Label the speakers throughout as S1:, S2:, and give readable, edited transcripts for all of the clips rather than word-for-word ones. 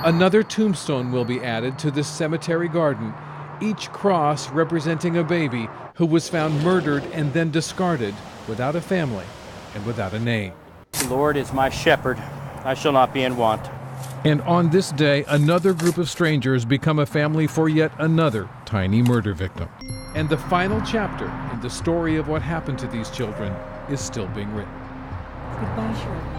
S1: Another tombstone will be added to this cemetery garden, each cross representing a baby who was found murdered and then discarded without a family and without a name.
S2: The Lord is my shepherd, I shall not be in want.
S1: And on this day, another group of strangers become a family for yet another tiny murder victim. And the final chapter in the story of what happened to these children is still being written.
S3: Goodbye, Shirley.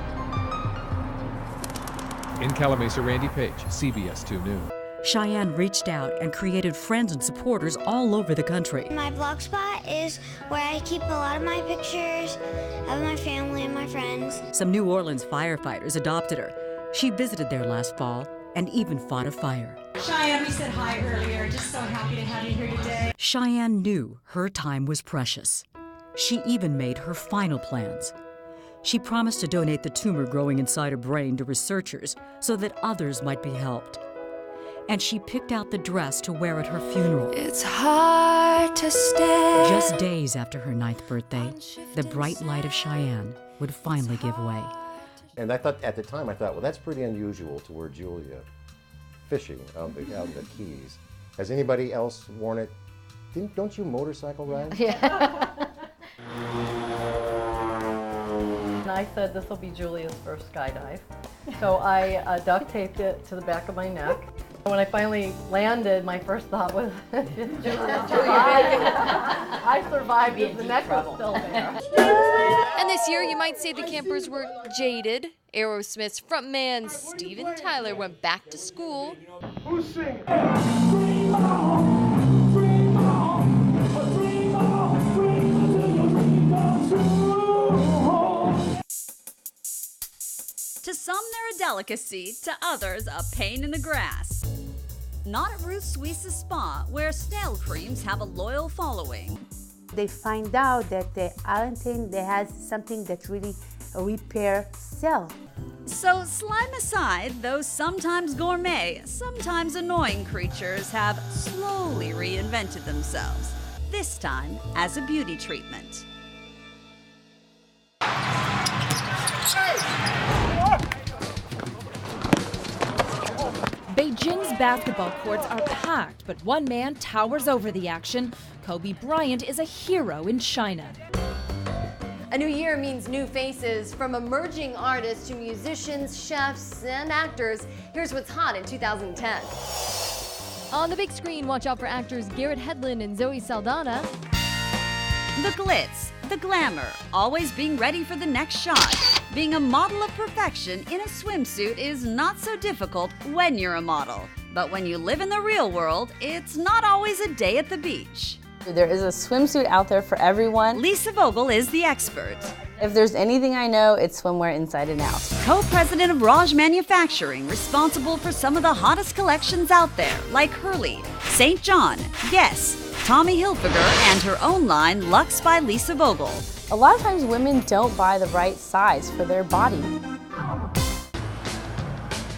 S1: In Calamasa, Randy Paige, CBS 2 News.
S4: Cheyenne reached out and created friends and supporters all over the country.
S5: My blog spot is where I keep a lot of my pictures of my family and my friends.
S4: Some New Orleans firefighters adopted her. She visited there last fall and even fought a fire.
S3: Cheyenne, we said hi earlier. Just so happy to have you here today.
S4: Cheyenne knew her time was precious. She even made her final plans. She promised to donate the tumor growing inside her brain to researchers so that others might be helped. And she picked out the dress to wear at her funeral.
S6: It's hard to stay.
S4: Just days after her 9th birthday, the bright light of Cheyenne would finally give way.
S7: And I thought, at the time, well, that's pretty unusual to wear Julia fishing out in the Keys. Has anybody else worn it? Don't you motorcycle ride?
S8: Yeah. And I said this will be Julia's first skydive. So I duct taped it to the back of my neck. When I finally landed, my first thought was, Julia survived. I survived because the neck was still there.
S6: And this year, you might say the campers were jaded. Aerosmith's frontman Steven Tyler went back to school.
S9: Who's singing?
S10: To some, they're a delicacy, to others, a pain in the grass. Not at Ruth Suisse's spa, where snail creams have a loyal following.
S11: They find out that the Allantoin, they has something that really repair cell.
S10: So slime aside, those sometimes gourmet, sometimes annoying creatures have slowly reinvented themselves, this time as a beauty treatment.
S12: Beijing's basketball courts are packed, but one man towers over the action. Kobe Bryant is a hero in China.
S6: A new year means new faces, from emerging artists to musicians, chefs, and actors. Here's what's hot in 2010.
S13: On the big screen, watch out for actors Garrett Hedlund and Zoe Saldana.
S10: The glitz, the glamour, always being ready for the next shot. Being a model of perfection in a swimsuit is not so difficult when you're a model. But when you live in the real world, it's not always a day at the beach.
S14: There is a swimsuit out there for everyone.
S10: Lisa Vogel is the expert.
S14: If there's anything I know, it's swimwear inside and out.
S10: Co-president of Raj Manufacturing, responsible for some of the hottest collections out there, like Hurley, St. John, Guess, Tommy Hilfiger, and her own line, Luxe by Lisa Vogel.
S14: A lot of times women don't buy the right size for their body.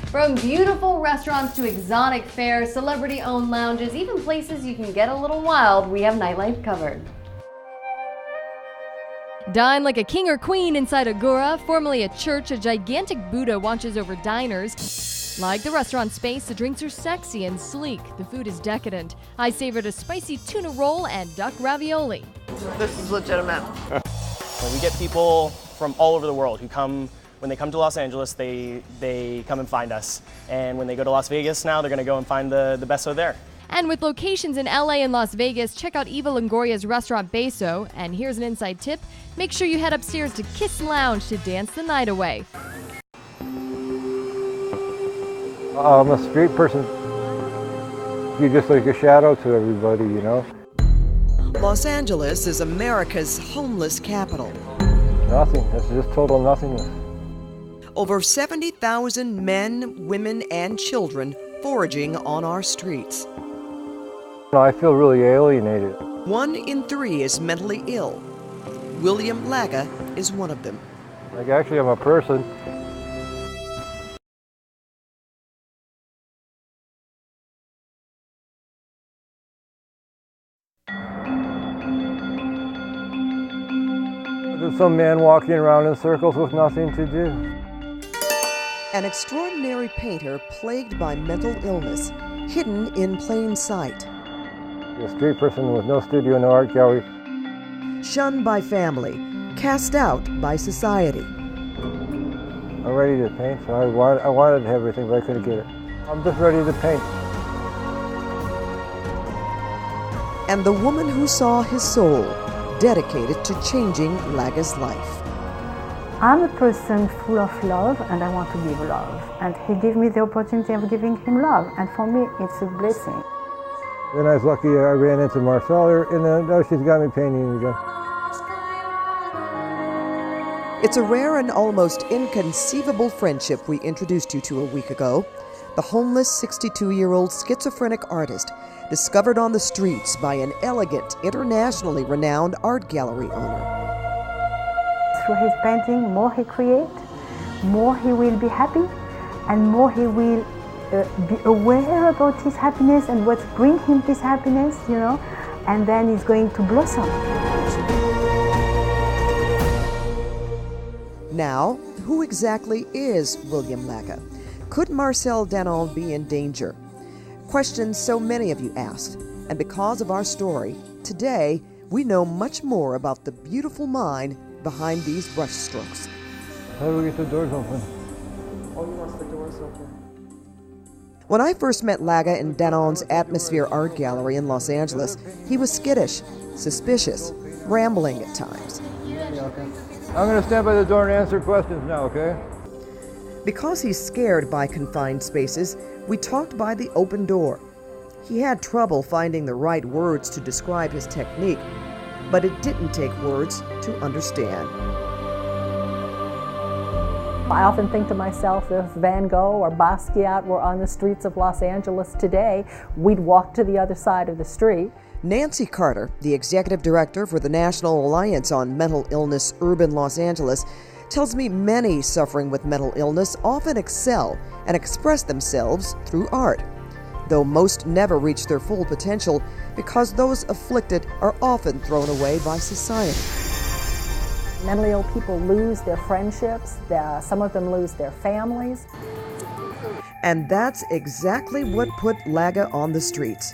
S6: From beautiful restaurants to exotic fairs, celebrity-owned lounges, even places you can get a little wild, we have nightlife covered.
S13: Dine like a king or queen inside Agora, formerly a church. A gigantic Buddha watches over diners. Like the restaurant space, the drinks are sexy and sleek. The food is decadent. I savored a spicy tuna roll and duck ravioli.
S8: This is legitimate.
S2: We get people from all over the world who come. When they come to Los Angeles, they come and find us. And when they go to Las Vegas now, they're going to go and find the beso there.
S13: And with locations in LA and Las Vegas, check out Eva Longoria's restaurant Beso. And here's an inside tip. Make sure you head upstairs to Kiss Lounge to dance the night away.
S15: I'm a street person. You're just like a shadow to everybody, you know?
S16: Los Angeles is America's homeless capital.
S15: Nothing. It's just total nothingness.
S16: Over 70,000 men, women, and children foraging on our streets.
S15: I feel really alienated.
S16: 1 in 3 is mentally ill. William Laga is one of them.
S15: Like, actually, I'm a person. There's some man walking around in circles with nothing to do.
S16: An extraordinary painter plagued by mental illness, hidden in plain sight.
S15: A street person with no studio, no art gallery.
S16: Shunned by family, cast out by society.
S15: I'm ready to paint, so I wanted everything, but I couldn't get it. I'm just ready to paint.
S16: And the woman who saw his soul, dedicated to changing Laga's life.
S11: I'm a person full of love, and I want to give love. And he gave me the opportunity of giving him love, and for me, it's a blessing.
S15: Then I was lucky I ran into Marcella, and then now she's got me painting again.
S16: It's a rare and almost inconceivable friendship we introduced you to a week ago. The homeless 62-year-old schizophrenic artist discovered on the streets by an elegant, internationally renowned art gallery owner.
S11: Through his painting, more he creates, more he will be happy, and more he will be aware about his happiness and what brings him this happiness, you know, and then he's going to blossom.
S16: Now, who exactly is William Laga? Could Marcel Danon be in danger? Questions so many of you asked, and because of our story, today we know much more about the beautiful mind behind these brushstrokes.
S15: How do we get the doors open?
S16: Oh, he wants the doors open. When I first met Laga in Danon's Atmosphere Art Gallery in Los Angeles, he was skittish, suspicious, rambling at times.
S15: Okay. I'm going to stand by the door and answer questions now, okay?
S16: Because he's scared by confined spaces, we talked by the open door. He had trouble finding the right words to describe his technique, but it didn't take words to understand.
S8: I often think to myself, if Van Gogh or Basquiat were on the streets of Los Angeles today, we'd walk to the other side of the street.
S16: Nancy Carter, the executive director for the National Alliance on Mental Illness Urban Los Angeles, tells me many suffering with mental illness often excel and express themselves through art, though most never reach their full potential because those afflicted are often thrown away by society.
S8: Mentally ill people lose their friendships, some of them lose their families.
S16: And that's exactly what put Laga on the streets.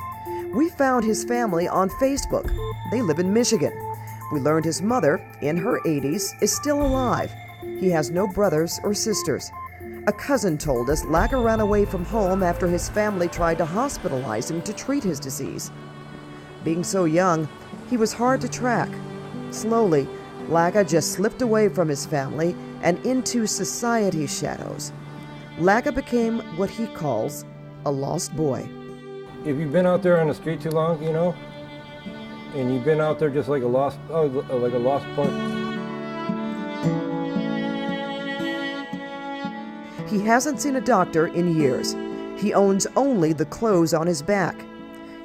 S16: We found his family on Facebook. They live in Michigan. We learned his mother, in her 80s, is still alive. He has no brothers or sisters. A cousin told us Laga ran away from home after his family tried to hospitalize him to treat his disease. Being so young, he was hard to track. Slowly, Laga just slipped away from his family and into society's shadows. Laga became what he calls a lost boy.
S15: If you've been out there on the street too long, you know, and you've been out there just like a lost pup.
S16: He hasn't seen a doctor in years. He owns only the clothes on his back.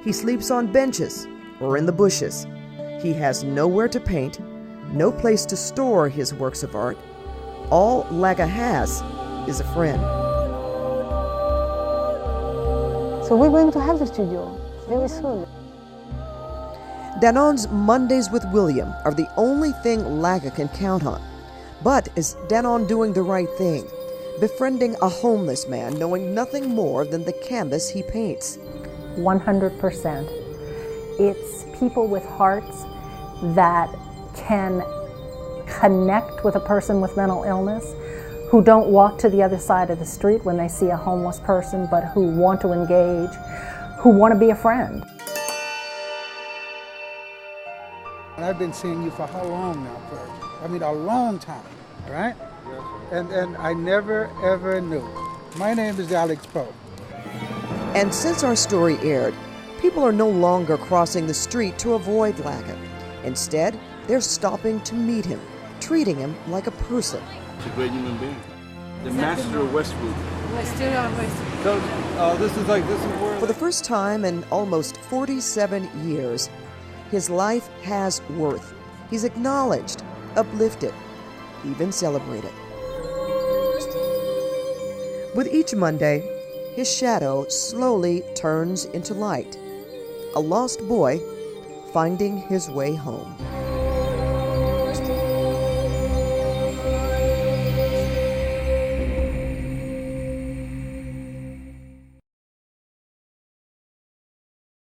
S16: He sleeps on benches or in the bushes. He has nowhere to paint, no place to store his works of art. All Laga has is a friend.
S11: So we're going to have the studio very soon.
S16: Danon's Mondays with William are the only thing Laga can count on. But is Danon doing the right thing? Befriending a homeless man knowing nothing more than the canvas he paints.
S8: 100%. It's people with hearts that can connect with a person with mental illness, who don't walk to the other side of the street when they see a homeless person, but who want to engage, who want to be a friend.
S9: And I've been seeing you for how long now, Kurt? I mean, a long time, all right? Yes. And I never, ever knew. My name is Alex Poe.
S16: And since our story aired, people are no longer crossing the street to avoid Laga. Instead, they're stopping to meet him, treating him like a person.
S17: He's a great human being. The master of Westwood.
S15: So, this is where...
S16: For the first time in almost 47 years, his life has worth. He's acknowledged, uplifted, even celebrated. With each Monday, his shadow slowly turns into light. A lost boy finding his way home.